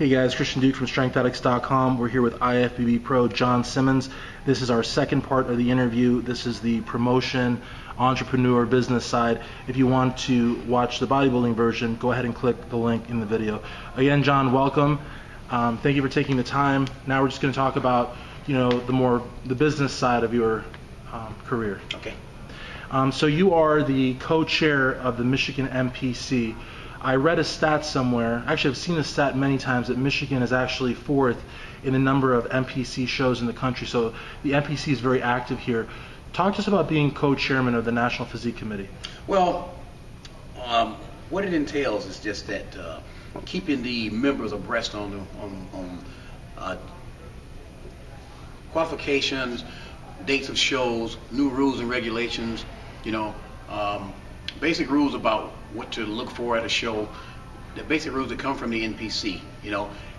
Hey guys, Christian Duke from StrengthAddicts.com. We're here with IFBB Pro John Simmons. This is our second part of the interview. This is the promotion, entrepreneur, business side. If you want to watch the bodybuilding version, go ahead and click the link in the video. Again, John, welcome. Thank you for taking the time. Now we're just going to talk about, the business side of your career. Okay. So you are the co-chair of the Michigan MPC. I read a stat somewhere, actually I've seen a stat many times, that Michigan is actually fourth in the number of MPC shows in the country. So the MPC is very active here. Talk to us about being co-chairman of the National Physique Committee. Well, what it entails is just that keeping the members abreast on qualifications, dates of shows, new rules and regulations, basic rules about what to look for at a show, the basic rules that come from the NPC,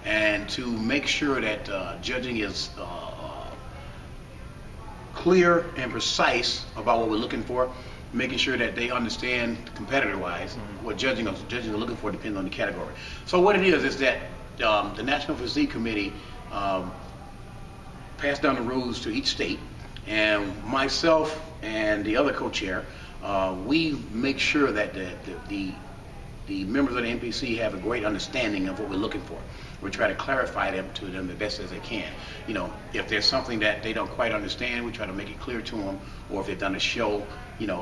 and to make sure that judging is clear and precise about what we're looking for, making sure that they understand competitor-wise what judging are looking for depending on the category. So what it is that the National Physique Committee passed down the rules to each state, and myself and the other co-chair, we make sure that the members of the NPC have a great understanding of what we're looking for. We try to clarify them to them the best as they can. If there's something that they don't quite understand, we try to make it clear to them, or if they've done a show,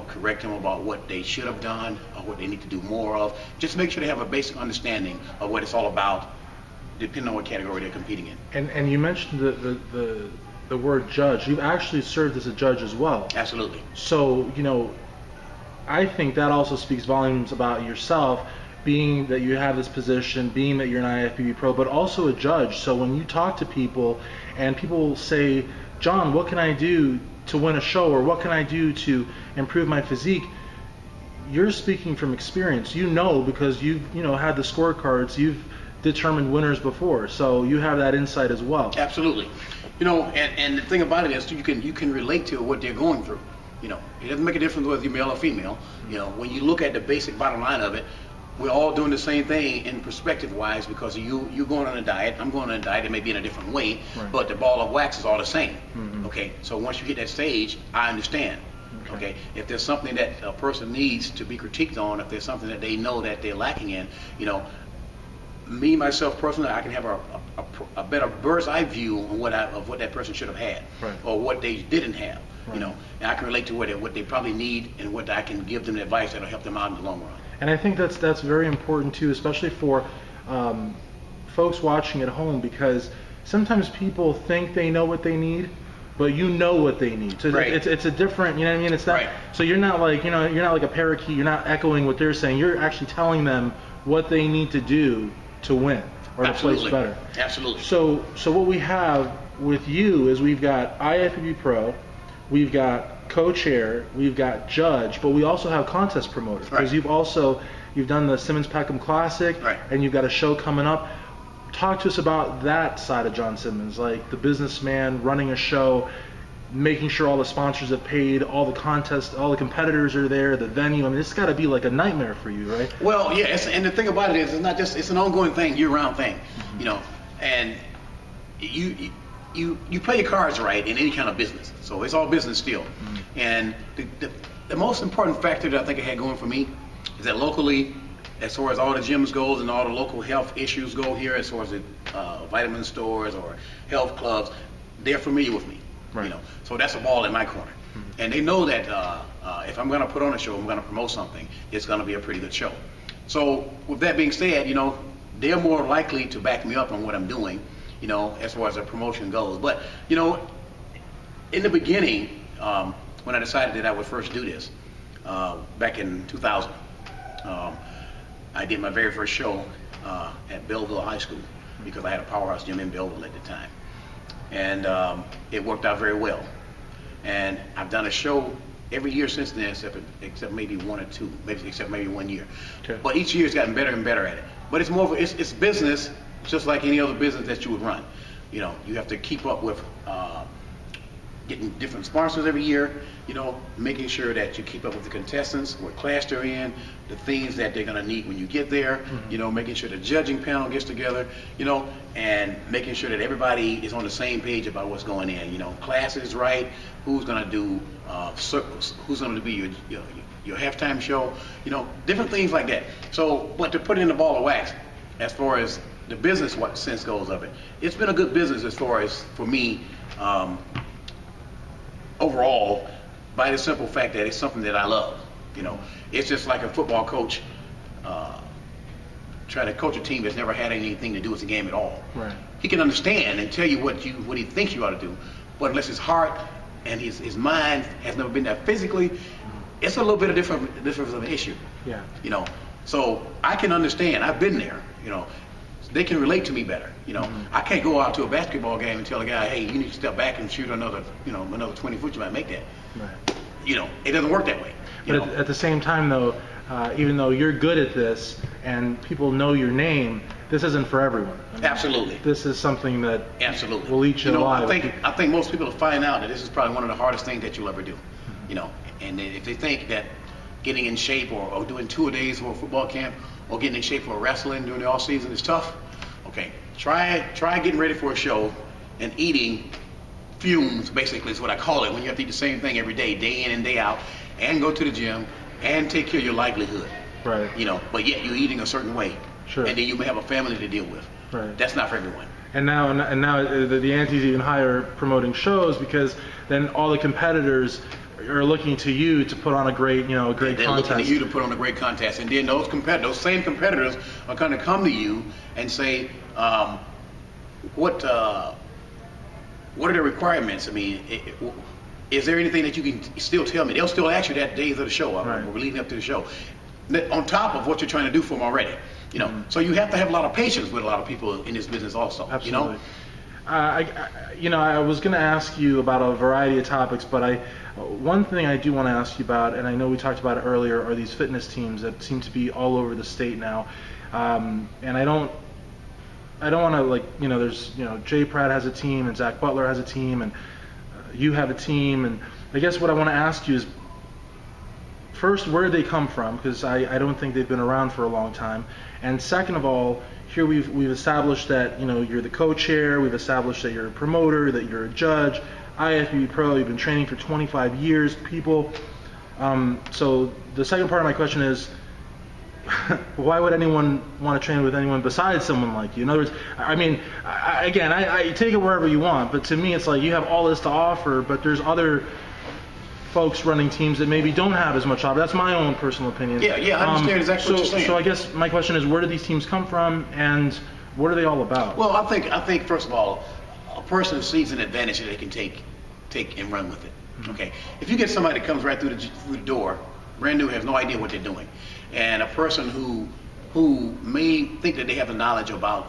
correct them about what they should have done or what they need to do more of. Just make sure they have a basic understanding of what it's all about, depending on what category they're competing in. And you mentioned the word judge. You've actually served as a judge as well. Absolutely. So, I think that also speaks volumes about yourself, being that you have this position, being that you're an IFBB Pro, but also a judge. So when you talk to people and people say, John, what can I do to win a show, or what can I do to improve my physique? You're speaking from experience. Because you've had the scorecards, you've determined winners before, so you have that insight as well. Absolutely. And the thing about it is you can relate to what they're going through. It doesn't make a difference whether you're male or female. When you look at the basic bottom line of it, we're all doing the same thing in perspective-wise, because you're going on a diet, I'm going on a diet. It may be in a different way, right, but the ball of wax is all the same. Okay, so once you hit that stage, I understand. Okay, if there's something that a person needs to be critiqued on, if there's something that they know that they're lacking in, me, myself personally, I can have a better bird's eye view on what that person should have had, right, or what they didn't have. Right. And I can relate to what they probably need, and what I can give them the advice that'll help them out in the long run. And I think that's very important too, especially for folks watching at home, because sometimes people think they know what they need, but you know what they need. So right, it's a different, you know what I mean? It's not, right, so you're not like you're not like a parakeet. You're not echoing what they're saying. You're actually telling them what they need to do to win or to place better. Absolutely. So what we have with you is we've got IFBB Pro, we've got co-chair, we've got judge, but we also have contest promoter, because right, you've done the Simmons Peckham Classic, right, and you've got a show coming up. Talk to us about that side of John Simmons, like the businessman running a show, making sure all the sponsors have paid, all the contests, all the competitors are there, the venue. I mean, it's got to be like a nightmare for you, right? Well, yeah, and the thing about it is, it's not just, it's an ongoing thing, year-round thing, and you play your cards right in any kind of business, so it's all business still. And the most important factor that I think I had going for me is that locally, as far as all the gyms goes and all the local health issues go here, as far as the vitamin stores or health clubs, they're familiar with me. Right. So that's a ball in my corner. And they know that if I'm going to put on a show, I'm going to promote something, it's going to be a pretty good show. So with that being said, they're more likely to back me up on what I'm doing, as far as the promotion goes. But, in the beginning, when I decided that I would first do this, back in 2000, I did my very first show at Belleville High School, because I had a powerhouse gym in Belleville at the time. And it worked out very well. And I've done a show every year since then, except maybe one or two, except maybe 1 year. Okay. But each year it's gotten better and better at it. But it's more of it's business, just like any other business that you would run. You have to keep up with getting different sponsors every year, making sure that you keep up with the contestants, what class they're in, the things that they're going to need when you get there, making sure the judging panel gets together, and making sure that everybody is on the same page about what's going in, classes right, who's going to do circles, who's going to be your halftime show, different things like that. So, but to put it in the ball of wax, as far as the business sense goes of it, it's been a good business as far as for me, overall, by the simple fact that it's something that I love. It's just like a football coach trying to coach a team that's never had anything to do with the game at all. Right. He can understand and tell you what he thinks you ought to do, but unless his heart and his mind has never been there physically, it's a little bit of difference of an issue. Yeah. So I can understand. I've been there. They can relate to me better. I can't go out to a basketball game and tell a guy, hey, you need to step back and shoot another 20 foot. You might make that. Right. It doesn't work that way. But at the same time, though, even though you're good at this and people know your name, this isn't for everyone. Absolutely. This is something that absolutely will eat you alive. I think most people will find out that this is probably one of the hardest things that you'll ever do. And if they think that getting in shape or doing 2 days for a football camp or getting in shape for wrestling during the off season is tough, okay, try getting ready for a show and eating fumes, basically is what I call it, when you have to eat the same thing every day, day in and day out, and go to the gym and take care of your livelihood. Right. But yet you're eating a certain way. Sure. And then you may have a family to deal with. Right. That's not for everyone. And now the ante's even higher promoting shows, because then all the competitors are looking to you to put on a great contest. They're looking to you to put on a great contest, and then those same competitors are going to come to you and say, what are the requirements? I mean, is there anything that you can still tell me? They'll still ask you that days of the show, or leading up to the show, on top of what you're trying to do for them already. So you have to have a lot of patience with a lot of people in this business also. Absolutely. I was going to ask you about a variety of topics, but one thing I do want to ask you about, and I know we talked about it earlier, are these fitness teams that seem to be all over the state now. And I don't want to, there's, Jay Pratt has a team, and Zach Butler has a team, and you have a team, and I guess what I want to ask you is, first, where did they come from? Because I don't think they've been around for a long time. And second of all, here we've established that you're the co-chair. We've established that you're a promoter, that you're a judge, IFBB Pro. You've been training for 25 years, people. So the second part of my question is, why would anyone want to train with anyone besides someone like you? In other words, I mean, I take it wherever you want, but to me, it's like you have all this to offer, but there's other folks running teams that maybe don't have as much offer. That's my own personal opinion. Yeah, I understand exactly what you're saying. So I guess my question is, where do these teams come from, and what are they all about? Well, I think first of all, a person sees an advantage that they can take and run with it. Okay, if you get somebody that comes right through the door, brand new, has no idea what they're doing, and a person who may think that they have the knowledge about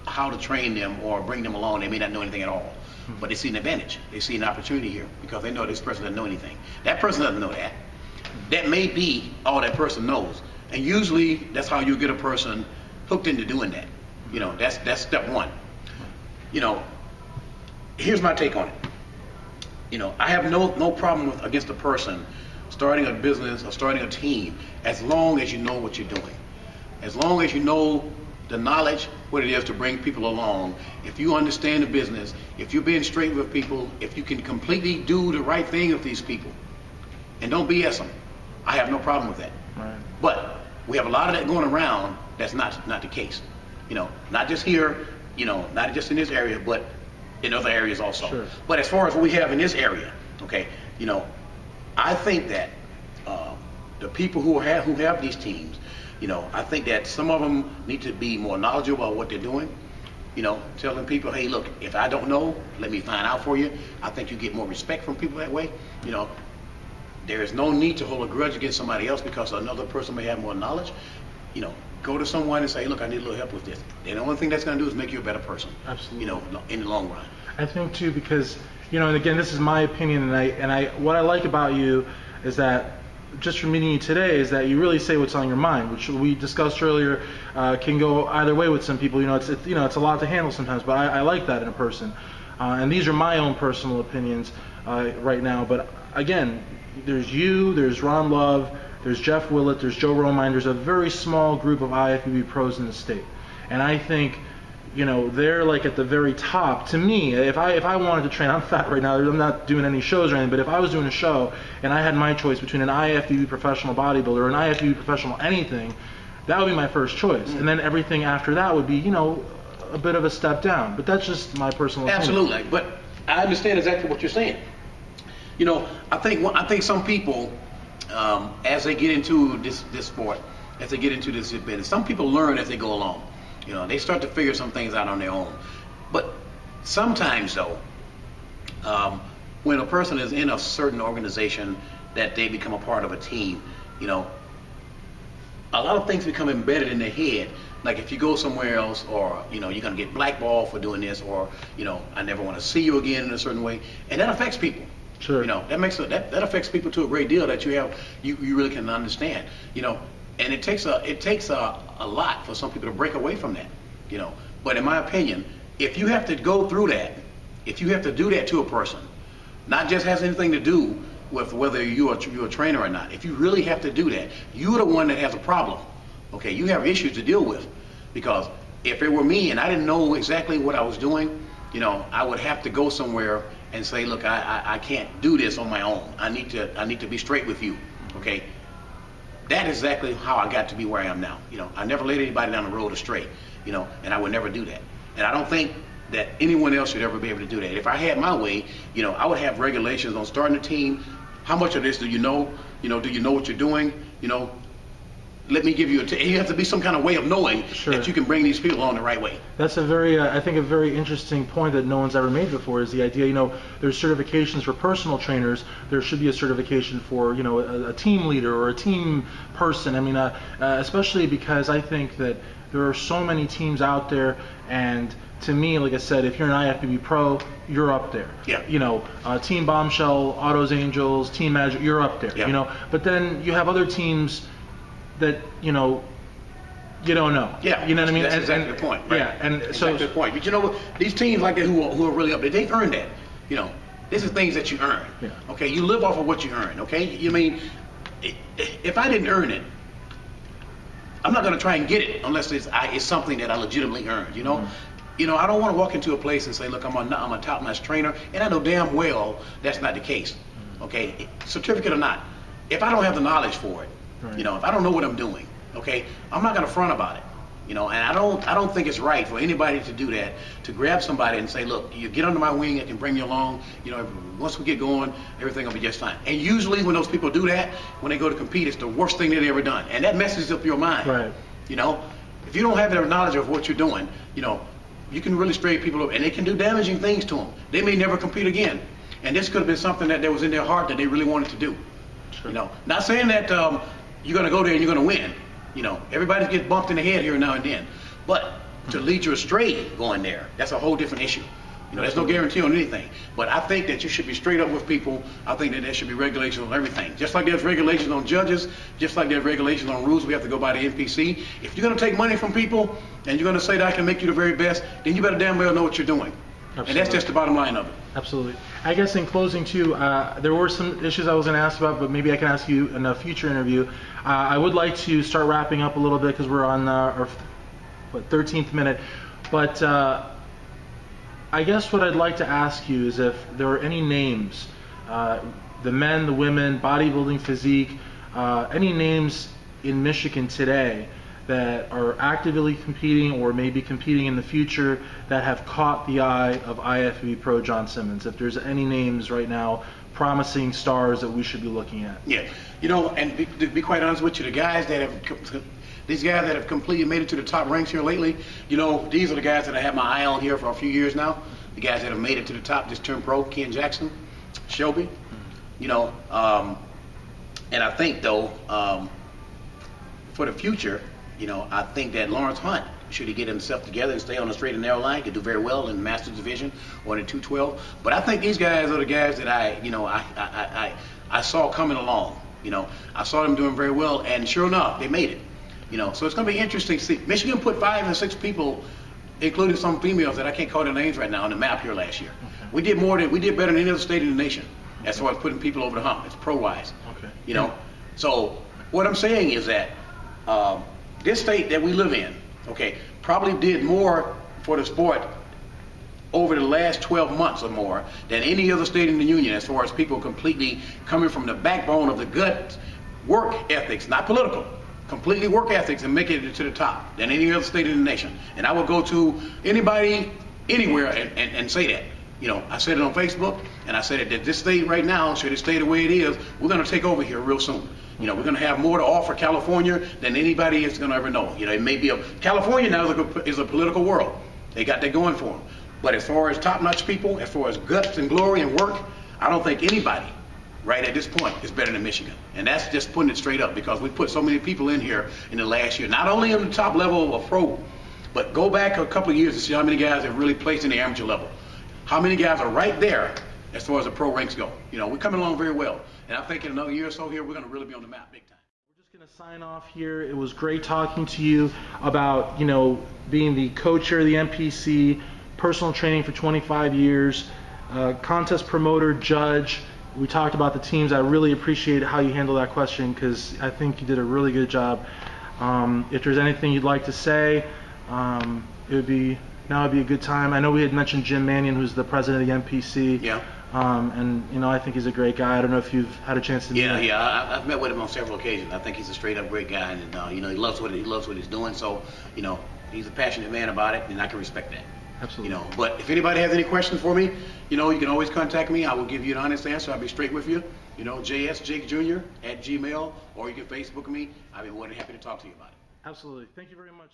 how to train them or bring them along, they may not know anything at all. But they see an advantage. They see an opportunity here because they know this person doesn't know anything. That person doesn't know that. That may be all that person knows. And usually that's how you get a person hooked into doing that. That's step one. Here's my take on it. I have no problem against a person starting a business or starting a team as long as you know what you're doing. As long as you know the knowledge, what it is to bring people along. If you understand the business, if you're being straight with people, if you can completely do the right thing with these people, and don't BS them, I have no problem with that. Right. But we have a lot of that going around that's not the case. Not just here, not just in this area, but in other areas also. Sure. But as far as what we have in this area, okay, I think that the people who have these teams, I think that some of them need to be more knowledgeable about what they're doing. Telling people, hey, look, if I don't know, let me find out for you. I think you get more respect from people that way. There is no need to hold a grudge against somebody else because another person may have more knowledge. Go to someone and say, look, I need a little help with this. And the only thing that's going to do is make you a better person. Absolutely. In the long run. I think too, because and again, this is my opinion, and what I like about you is that, just from meeting you today, is that you really say what's on your mind, which we discussed earlier, can go either way with some people. It's a lot to handle sometimes, but I like that in a person. and these are my own personal opinions right now, but again, there's you, there's Ron Love, there's Jeff Willett, there's Joe Romine. There's a very small group of IFBB pros in the state, and I think, you know, they're like at the very top. To me, if I wanted to train, I'm fat right now, I'm not doing any shows or anything, but if I was doing a show and I had my choice between an IFBB professional bodybuilder or an IFBB professional anything, that would be my first choice. And then everything after that would be, you know, a bit of a step down. But that's just my personal opinion. Absolutely. But I understand exactly what you're saying. You know, I think some people, as they get into this sport, as they get into this business, some people learn as they go along. You know, they start to figure some things out on their own. But sometimes, though, when a person is in a certain organization that they become a part of a team, you know, a lot of things become embedded in their head. Like if you go somewhere else, or, you know, you're going to get blackballed for doing this, or, you know, I never want to see you again in a certain way. And that affects people. Sure. You know, that affects people to a great deal that you really can understand. You know, and it takes a lot for some people to break away from that, you know. But in my opinion, if you have to go through that, if you have to do that to a person, not just has anything to do with whether you're a trainer or not. If you really have to do that, you're the one that has a problem. Okay, you have issues to deal with. Because if it were me and I didn't know exactly what I was doing, you know, I would have to go somewhere and say, look, I can't do this on my own. I need to be straight with you. Okay. That is exactly how I got to be where I am now. You know, I never led anybody down the road astray, you know, and I would never do that. And I don't think that anyone else should ever be able to do that. If I had my way, you know, I would have regulations on starting a team. How much of this do you know? You know, do you know what you're doing? You know, let me give you you have to be some kind of way of knowing that you can bring these people on the right way. That's a very, I think, a very interesting point that no one's ever made before, is the idea, you know, there's certifications for personal trainers. There should be a certification for, you know, a team leader or a team person. I mean, especially because I think that there are so many teams out there, and to me, like I said, if you're an IFBB pro, you're up there. Yeah. You know, Team Bombshell, Autos Angels, Team Magic, you're up there. Yeah. You know, but then you have other teams that, you know, you don't know. Yeah, you know what I mean. That's exactly the point. Right? Yeah, and exactly so the point. But you know what? These teams like that who are really up there, they've earned that. You know, this is things that you earn. Yeah. Okay, you live off of what you earn. Okay, you mean if I didn't earn it, I'm not going to try and get it unless it's something that I legitimately earned. You know. Mm-hmm. You know, I don't want to walk into a place and say, look, I'm a top-notch trainer, and I know damn well that's not the case. Okay, certificate or not, if I don't have the knowledge for it. Right. You know, if I don't know what I'm doing, okay, I'm not going to front about it. You know, and I don't think it's right for anybody to do that, to grab somebody and say, look, you get under my wing, I can bring you along. You know, once we get going, everything will be just fine. And usually when those people do that, when they go to compete, it's the worst thing they've ever done. And that messes up your mind. Right. You know, if you don't have the knowledge of what you're doing, you know, you can really stray people up, and they can do damaging things to them. They may never compete again. And this could have been something that was in their heart that they really wanted to do. Sure. You know, not saying that you're going to go there and you're going to win. You know, everybody gets bumped in the head here now and then. But to lead you astray going there, that's a whole different issue. You know, there's no guarantee on anything. But I think that you should be straight up with people. I think that there should be regulations on everything. Just like there's regulations on judges, just like there's regulations on rules we have to go by the NPC. If you're going to take money from people and you're going to say that I can make you the very best, then you better damn well know what you're doing. Absolutely. And that's just the bottom line of it. Absolutely. I guess in closing too, there were some issues I was going to ask about, but maybe I can ask you in a future interview. I would like to start wrapping up a little bit because we're on our 13th minute. But I guess what I'd like to ask you is if there are any names, the men, the women, bodybuilding, physique, any names in Michigan today that are actively competing or maybe competing in the future that have caught the eye of IFBB Pro John Simmons. If there's any names right now, promising stars that we should be looking at. Yeah, you know, and to be quite honest with you, these guys that have completely made it to the top ranks here lately, you know, these are the guys that I have my eye on here for a few years now. The guys that have made it to the top, just turned pro, Ken Jackson, Shelby, you know, and I think though, for the future, you know, I think that Lawrence Hunt, should he get himself together and stay on the straight and narrow line, could do very well in the Masters Division or in the 212. But I think these guys are the guys that I saw coming along. You know, I saw them doing very well, and sure enough, they made it. You know, so it's going to be interesting to see. Michigan put 5 and 6 people including some females that I can't call their names right now on the map here last year. We did better than any other state in the nation as far as putting people over the hump. It's pro-wise. You know, so what I'm saying is that this state that we live in, okay, probably did more for the sport over the last 12 months or more than any other state in the union as far as people completely coming from the backbone of the gut work ethics, not political, completely work ethics and making it to the top than any other state in the nation. And I will go to anybody, anywhere and say that. You know, I said it on Facebook, and I said it that this state right now, should it stay the way it is, we're going to take over here real soon. You know, we're going to have more to offer California than anybody is going to ever know. You know, it may be California now is a political world. They got that going for them. But as far as top-notch people, as far as guts and glory and work, I don't think anybody right at this point is better than Michigan. And that's just putting it straight up, because we put so many people in here in the last year, not only on the top level of pro, but go back a couple of years to see how many guys have really placed in the amateur level. How many guys are right there as far as the pro ranks go. You know, we're coming along very well. And I think in another year or so here, we're going to really be on the map big time. We're just going to sign off here. It was great talking to you about, you know, being the co-chair of the NPC, personal training for 25 years, contest promoter, judge. We talked about the teams. I really appreciate how you handled that question, because I think you did a really good job. If there's anything you'd like to say, would be a good time. I know we had mentioned Jim Mannion, who's the president of the NPC. Yeah. And you know, I think he's a great guy. I don't know if you've had a chance to meet him. Yeah, I've met with him on several occasions. I think he's a straight up great guy, and you know, he loves what he's doing. So, you know, he's a passionate man about it, and I can respect that. Absolutely. You know, but if anybody has any questions for me, you know, you can always contact me. I will give you an honest answer. I'll be straight with you. You know, JSJakeJr@gmail, or you can Facebook me. I'll be more than happy to talk to you about it. Absolutely. Thank you very much.